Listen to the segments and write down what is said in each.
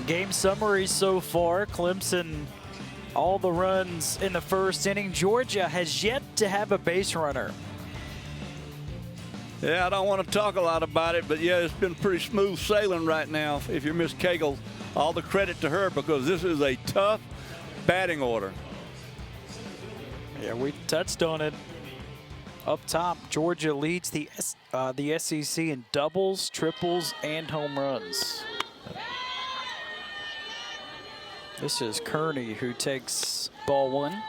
Game summary so far. Clemson, all the runs in the first inning. Georgia has yet to have a base runner. Yeah, I don't want to talk a lot about it, but yeah, it's been pretty smooth sailing right now. If you're Miss Cagle, all the credit to her because this is a tough batting order. Yeah, we touched on it up top. Georgia leads the SEC in doubles, triples, and home runs. This is Kearney who takes ball one.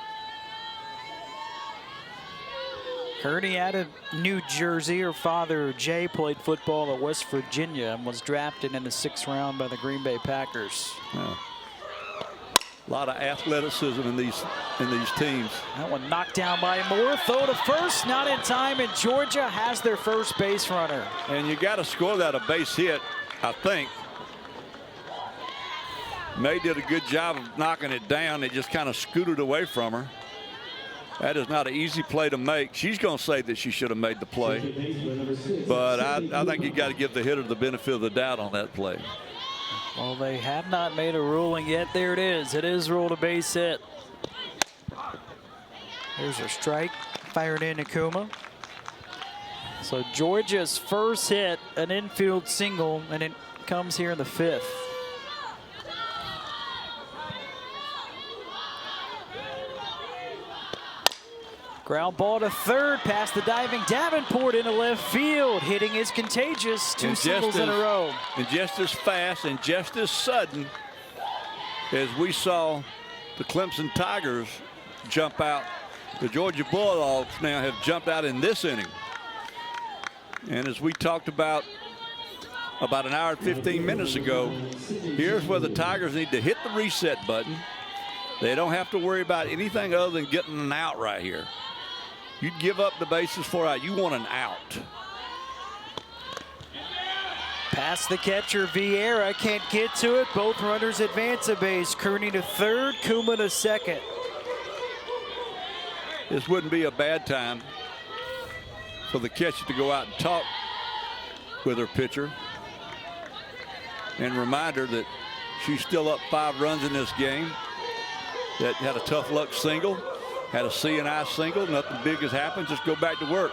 Kearney out of New Jersey. Her father, Jay, played football at West Virginia and was drafted in the 6th round by the Green Bay Packers. Yeah. A lot of athleticism in these teams. That one knocked down by Moore. Throw to first, not in time, and Georgia has their first base runner. And you got to score that a base hit, I think. May did a good job of knocking it down. It just kind of scooted away from her. That is not an easy play to make. She's going to say that she should have made the play. But I think you got to give the hitter the benefit of the doubt on that play. Well, they have not made a ruling yet. There it is. It is ruled a base hit. There's her strike. Fired in Akuma. So Georgia's first hit, an infield single, and it comes here in the 5th. Ground ball to third, past the diving Davenport into left field. Hitting is contagious. Two singles in a row. And just as fast and just as sudden as we saw the Clemson Tigers jump out, the Georgia Bulldogs now have jumped out in this inning. And as we talked about an hour and 15 minutes ago, here's where the Tigers need to hit the reset button. They don't have to worry about anything other than getting an out right here. You'd give up the bases for out. You want an out. Past the catcher, Vieira can't get to it. Both runners advance a base. Kearney to third, Kuma to second. This wouldn't be a bad time for the catcher to go out and talk with her pitcher and remind her that she's still up 5 runs in this game. That had a tough luck single. Had a C&I single. Nothing big has happened. Just go back to work.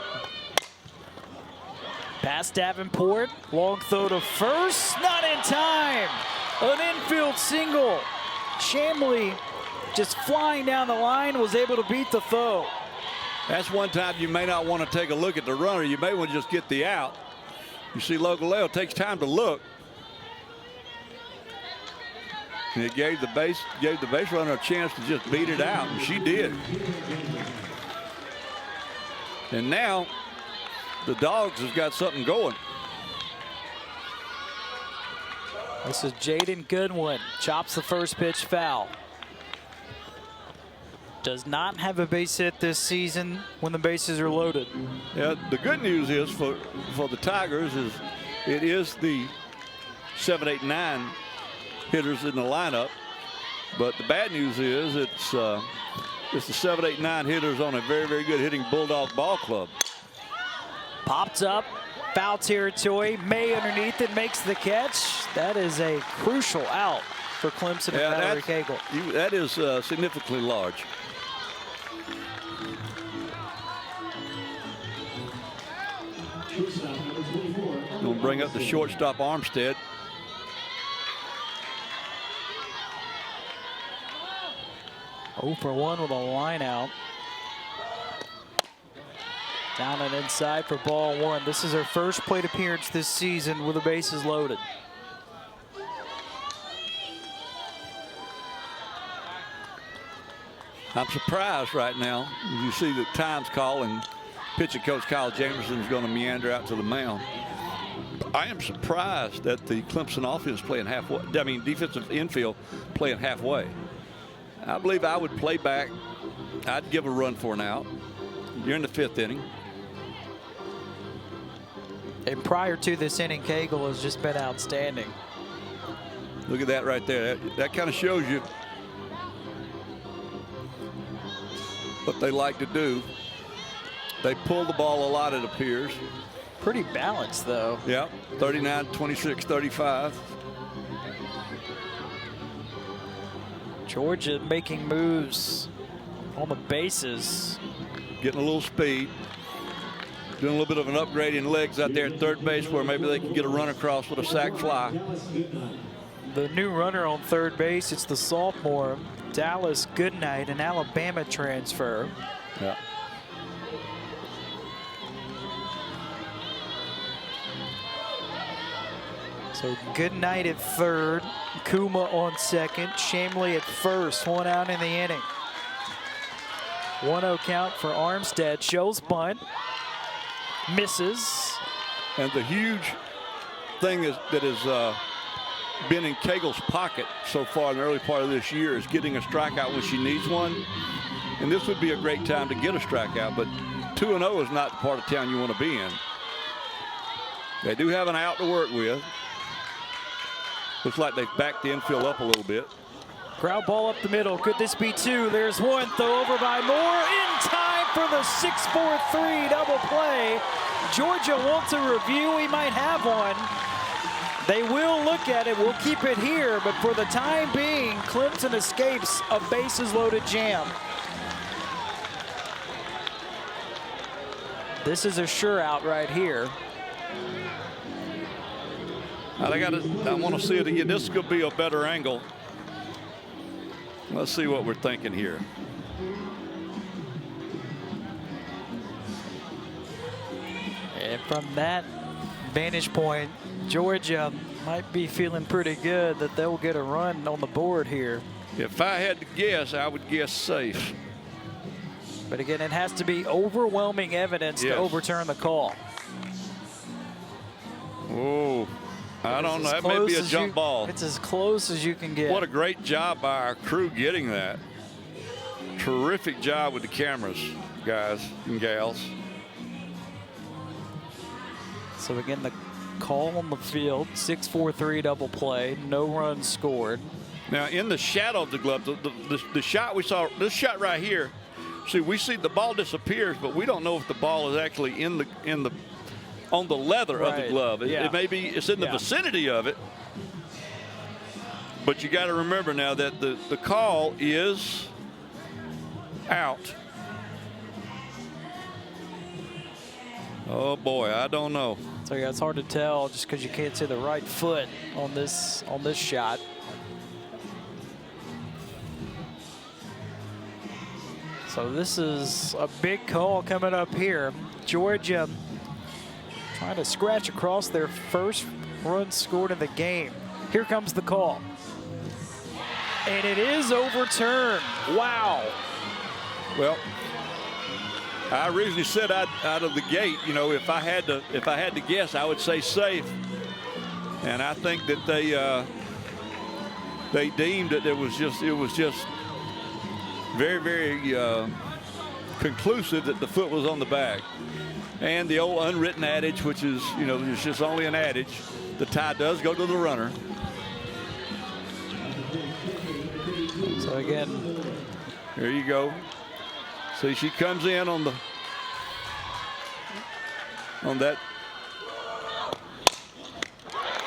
Past Davenport. Long throw to first. Not in time. An infield single. Chamblee just flying down the line was able to beat the throw. That's one time you may not want to take a look at the runner. You may want to just get the out. You see Logaleo takes time to look. And it gave the base runner a chance to just beat it out, and she did. And now the Dogs have got something going. This is Jaden Goodwin. Chops the first pitch foul. Does not have a base hit this season when the bases are loaded. Yeah, the good news is for the Tigers is it is the 7, 8, 9 hitters in the lineup, but the bad news is it's the 7, 8, 9 hitters on a very, very good hitting Bulldog ball club. Popped up, foul territory. May underneath it makes the catch. That is a crucial out for Clemson and Valerie Cagle. That is significantly large. Going to bring up the shortstop Armstead. Oh for 1 with a line out. Down and inside for ball 1. This is her first plate appearance this season with the bases loaded. I'm surprised right now. You see the time's call and pitching coach Kyle Jamerson is going to meander out to the mound. I am surprised that the Clemson offense playing halfway. I mean, defensive infield playing halfway. I believe I would play back. I'd give a run for an out. You're in the 5th inning. And prior to this inning, Cagle has just been outstanding. Look at that right there. That kind of shows you what they like to do. They pull the ball a lot, it appears. Pretty balanced, though. Yeah, 39, 26, 35. Georgia making moves on the bases. Getting a little speed. Doing a little bit of an upgrade in legs out there at third base where maybe they can get a run across with a sac fly. The new runner on third base, it's the sophomore, Dallas Goodnight, an Alabama transfer. Yeah. So Goodnight at third, Kuma on second, Shamley at first, one out in the inning. 1-0 count for Armstead, shows bunt, misses. And the huge thing that has been in Cagle's pocket so far in the early part of this year is getting a strikeout when she needs one. And this would be a great time to get a strikeout, but 2-0 is not the part of town you want to be in. They do have an out to work with. Looks like they've backed the infield up a little bit. Ground ball up the middle. Could this be two? There's one. Throw over by Moore. In time for the 6-4-3 double play. Georgia wants a review. We might have one. They will look at it. We'll keep it here. But for the time being, Clemson escapes a bases-loaded jam. This is a sure out right here. I want to see it again. This could be a better angle. Let's see what we're thinking here. And from that vantage point, Georgia might be feeling pretty good that they'll get a run on the board here. If I had to guess, I would guess safe. But again, it has to be overwhelming evidence to overturn the call. Oh, I don't know. That may be a jump ball. It's as close as you can get. What a great job by our crew getting that. Terrific job with the cameras, guys and gals. So again, the call on the field, 6-4-3 double play, no runs scored. Now in the shadow of the glove, the shot we saw, this shot right here, see, we see the ball disappears, but we don't know if the ball is actually on the leather of the glove. It may be, it's in the vicinity of it. But you got to remember now that the call is out. Oh boy, I don't know. So yeah, it's hard to tell just because you can't see the right foot on this shot. So this is a big call coming up here. Georgia trying to scratch across their first run scored in the game. Here comes the call. And it is overturned. Wow. Well, I originally said out of the gate, you know, if I had to guess, I would say safe. And I think that they deemed that it was just very, very conclusive that the foot was on the back. And the old unwritten adage, which is, you know, it's just only an adage, the tie does go to the runner. So again, there you go. See, she comes in on that.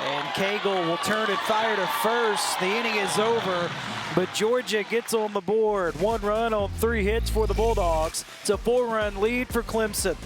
And Cagle will turn it fire to first. The inning is over, but Georgia gets on the board. 1 run on 3 hits for the Bulldogs. It's a 4-run lead for Clemson.